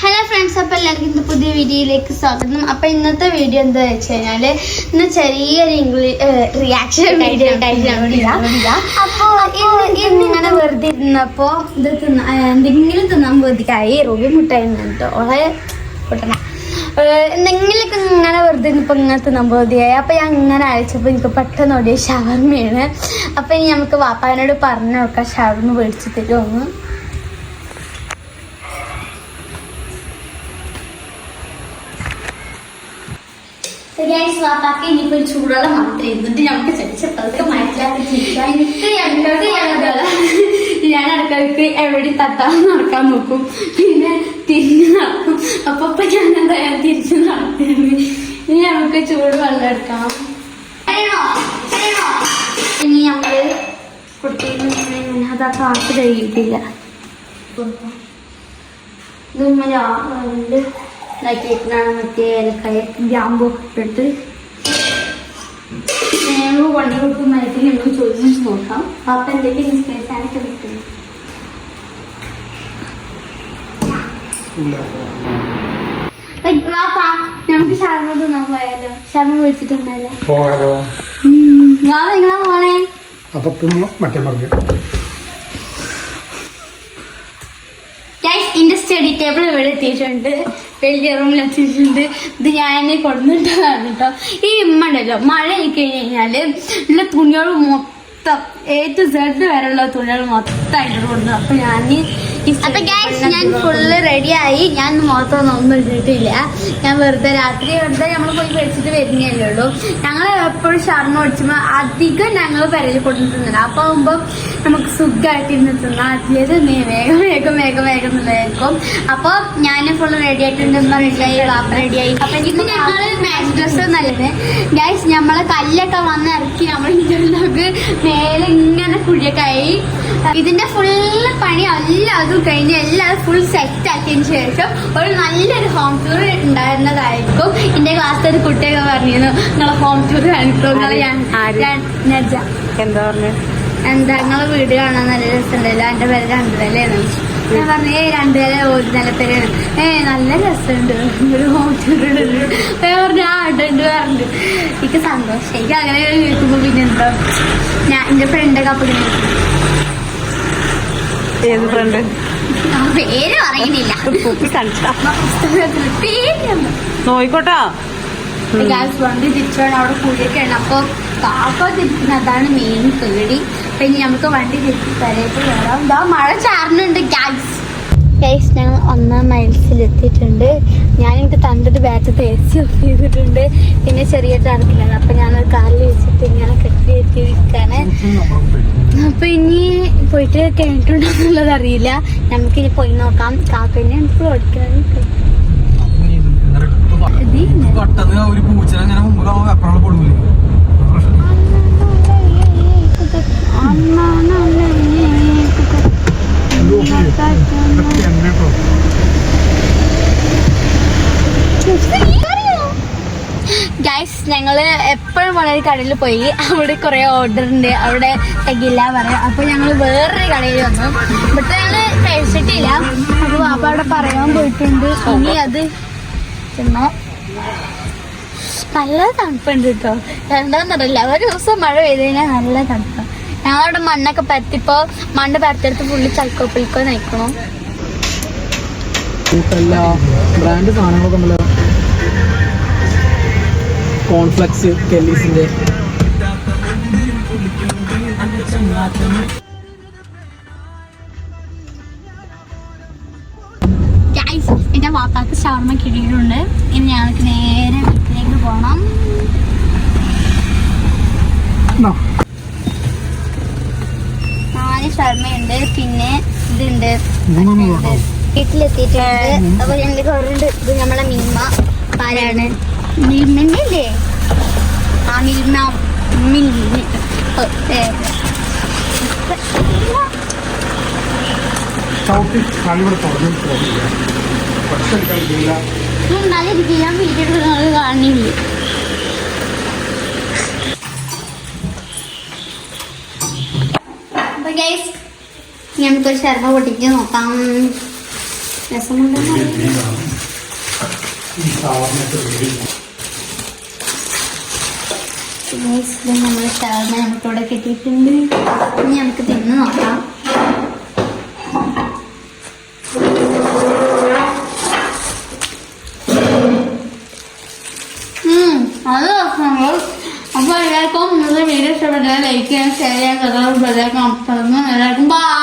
Hello friends, അപ്പോൾ എല്ലാവർക്കും ഇന്ന് പുതിയ വീഡിയോയിലേക്ക് സ്വാഗതം. അപ്പോൾ ഇന്നത്തെ വീഡിയോ എന്താ വെച്ച് കഴിഞ്ഞാൽ ഇന്ന് ചെറിയൊരു റിയാക്ഷൻ വീഡിയോ അപ്പോൾ ഇന്നിങ്ങനെ വെറുതെ ഇരുന്നപ്പോൾ ഇത് എന്തെങ്കിലും തിന്നാൻ ബോധിക്കായി റൂബി മുട്ടായിരുന്നു കേട്ടോ. ഓളെ പൊട്ടണ എന്തെങ്കിലുമൊക്കെ ഇങ്ങനെ വെറുതെ ഇരുന്നപ്പോൾ ഇങ്ങനെ തിന്നാൻ ബോധിയായി. അപ്പോൾ ഞാൻ ഇങ്ങനെ അയച്ചപ്പോൾ എനിക്ക് പെട്ടെന്ന് ഓടിയ ഷവർമ്മയാണ്. അപ്പോൾ ഇനി നമുക്ക് വാപ്പാനോട് പറഞ്ഞു നോക്കാം ഷവർമ്മ മേടിച്ച് തരുമോ. വാപ്പാക്ക് ഇനിയിപ്പോൾ ചൂടുള്ള മാത്രമേ എന്നിട്ട് നമുക്ക് ചെറുതൊക്കെ ഞാൻ അടുക്കളക്ക് എവിടെ തട്ടാൻ നടക്കാൻ നോക്കും, പിന്നെ തിരിഞ്ഞ് നടക്കും. അപ്പൊ ഞാൻ എന്താ തിരിച്ച് നടക്കുന്നു. ഇനി നമുക്ക് ചൂട് വെള്ളം എടുക്കാം. ഇനി നമ്മള് കുട്ടിയിൽ അതാ പാട്ട് കഴിയിട്ടില്ല. ഇത് ഇതാക്കിയേക്കാണ് മറ്റേ ഏലക്കായ ഗ്രാമ്പൂ ഇട്ടിട്ട് ഞങ്ങൾ വണ്ടി കൊടുക്കുമ്പോഴേക്കും നമ്മൾ ചോദിച്ചു നോക്കാം. പാപ്പ എന്തൊക്കെ ഇൻസ്പിറേഷനൊക്കെ കിട്ടും. നമുക്ക് ഷർമ്മ തിന്നാൻ പോയാലോ? ഷർമ്മ മേടിച്ചിട്ടുണ്ടല്ലോ. ഞാൻ നിങ്ങളെ പോണേ. എന്റെ സ്റ്റഡി ടേബിൾ ഇവിടെ എത്തിയിട്ടുണ്ട്, വലിയ റൂമിൽ എത്തിയിട്ടുണ്ട്. ഇത് ഞാൻ കൊടുത്തിട്ടതാണ് കേട്ടോ. ഈ ഉണ്ടല്ലോ മഴ ആയി കഴിഞ്ഞാല് ഉള്ള തുണികൾ മൊത്തം A to Z വരെയുള്ള തുണികൾ മൊത്തമായിട്ട് കൊടുത്തു. അപ്പൊ ഞാൻ ഫുള്ള് റെഡിയായി. ഞാൻ മൊത്തം ഒന്നും ഇട്ടിട്ടില്ല. ഞാൻ വെറുതെ രാത്രി നമ്മൾ പോയി മേടിച്ചിട്ട് വരുന്നല്ലേ ഉള്ളൂ. ഞങ്ങൾ എപ്പോഴും ഷർമ്മ മേടിച്ചുമ്പോൾ അധികം ഞങ്ങൾ പെരയിൽ കൊണ്ടുവന്നിട്ടുണ്ട്. അപ്പൊ ആകുമ്പോ നമുക്ക് സുഖമായിട്ട് ഇരുന്ന് തിന്നാം. അതിലേത് വേഗം വേഗം വേഗം വേഗം എന്നുള്ളതായിരിക്കും. അപ്പൊ ഞാൻ ഫുള്ള് റെഡി ആയിട്ടുണ്ട്. റെഡിയായി, വാപ്പ റെഡിയായി. അപ്പൊ ഇന്ന് ഞങ്ങള് മാച്ച് ഡ്രസ് നല്ലത് ഗൈസ്. നമ്മളെ കല്ലൊക്കെ വന്ന് ഇറക്കി നമ്മൾ ഇതിലേക്ക് മേലെ ഇങ്ങനെ കുഴിയൊക്കെ ആയി. ഇതിന്റെ ഫുള്ള് പണി എല്ലാതും കഴിഞ്ഞ് എല്ലാവരും ഫുൾ സെറ്റ് ആക്കിയതിന് ശേഷം ഒരു നല്ലൊരു ഹോം ടൂർ ഉണ്ടായിരുന്നതായിരിക്കും. എന്റെ ക്ലാസ്സിൽ ഒരു കുട്ടിയൊക്കെ പറഞ്ഞിരുന്നു നിങ്ങളെ ഹോം ടൂർ കാണിക്കും. എന്താ പറഞ്ഞു, എന്താ നിങ്ങളെ വീട് കാണാൻ നല്ല രസമുണ്ടല്ലോ, എന്റെ പേര് രണ്ടുനിലയാണ്. ഞാൻ പറഞ്ഞു 2 നില 1 നില പേരാണ്. നല്ല രസമുണ്ട് ഒരു ഹോം ടൂർ പറഞ്ഞു. ഇടുണ്ട് പറഞ്ഞു. എനിക്ക് സന്തോഷം. എനിക്ക് അങ്ങനെ കേൾക്കുമ്പോ പിന്നെ എന്താ ഞാൻ എന്റെ ഫ്രണ്ടൊക്കെ അപ്പൊ ഏത് ഫ്രണ്ട് പേര് പറയുന്നില്ല, നോയിക്കോട്ടാ. വണ്ടി തിരിച്ചാണ് അവിടെ കൂടിയൊക്കെയാണ്. അപ്പൊ കാക്ക തിരിക്കുന്ന അതാണ് മെയിൻ പേടി. അപ്പൊ ഇനി നമുക്ക് വണ്ടി തിരിച്ച് തരേക്ക് കയറാം. എന്താ മഴ ചാറുന്നുണ്ട് ഗൈസ്. ഞങ്ങൾ 1 മൈൽസിലെത്തിയിട്ടുണ്ട്. ഞാനെനിക്ക് തന്നിട്ട് ബാറ്റ് തേച്ച് ഓഫ് ചെയ്തിട്ടുണ്ട്. പിന്നെ ചെറിയ തണുപ്പിലാണ്. അപ്പൊ ഞാനൊരു കാലിൽ വെച്ചിട്ട് ഇങ്ങനെ കെട്ടി വെച്ചിരിക്കാണ്. അപ്പൊ ഇനി പോയിട്ട് കഴിഞ്ഞിട്ടുണ്ടോ എന്നുള്ളത് അറിയില്ല. നമുക്കിനി പോയി നോക്കാം. കാക്കനെ എനിക്ക് ഓടിക്കാൻ ഗൈസ്. ഞങ്ങള് എപ്പോഴും വളരെ കടയിൽ പോയി. അവിടെ കുറെ ഓർഡർ ഉണ്ട്, അവിടെ തികയില്ല പറയാം. അപ്പൊ ഞങ്ങള് വേറൊരു കടയിൽ വന്നു. ഇവിടുത്തെ ഞങ്ങള് കഴിച്ചിട്ടില്ല. അപ്പൊ വാപ്പ അവിടെ പറയാൻ പോയിട്ടുണ്ട്. ഇനി അത് തിന്നോ. നല്ല തണുപ്പുണ്ട് കേട്ടോ. എന്താന്നറിയില്ല, ഒരു ദിവസം മഴ പെയ്ത് കഴിഞ്ഞാൽ നല്ല തണുപ്പ്. ഞങ്ങളുടെ മണ്ണൊക്കെ പരത്തിപ്പോ മണ്ണ് പരത്തെടുത്ത് ഫുള്ള് ചൽക്കോപ്പിൽക്കോ നയിക്കണോ. ബ്രാൻഡ് സാധനങ്ങളൊക്കെ ഉണ്ടല്ലോ. കോൺഫ്ലെക്സ്, കെല്ലീസിന്റെ. എന്റെ വാപ്പാക്ക് ഷവർമ്മ കിട്ടിയിട്ടുണ്ട്. ഇനി ഞങ്ങൾക്ക് നേരെ വീട്ടിലേക്ക് പോകണം. 4 ഷവർമ്മയുണ്ട്, പിന്നെ ഇതുണ്ട്. വീട്ടിലെത്തിയിട്ടുണ്ട്. അപ്പൊ ഞങ്ങൾ കുറവുണ്ട്. ഇത് നമ്മളെ മിൽമ പാലാണ്. മിൽമന്റെ അല്ലേ? ആ മിൽമ നല്ല ഞാൻ വീഡിയോ കാണില്ല. അപ്പൊ ഗൈസ് നമുക്കൊരു ഷർമ്മ പൊട്ടിച്ച് നോക്കാം. രസമുണ്ടെന്ന് നമ്മൾ ഷവർമ നമുക്കിവിടെ കിട്ടിയിട്ടുണ്ട്. ഇനി നമുക്ക് തിന്ന് നോക്കാം. അത് രസമുണ്ട്. അപ്പോൾ എല്ലാവർക്കും ഇന്നത്തെ വീഡിയോ ഇഷ്ടപ്പെട്ടാൽ ലൈക്ക് ചെയ്യാൻ, ഷെയർ ചെയ്യാൻ, എല്ലാവർക്കും ബൈ.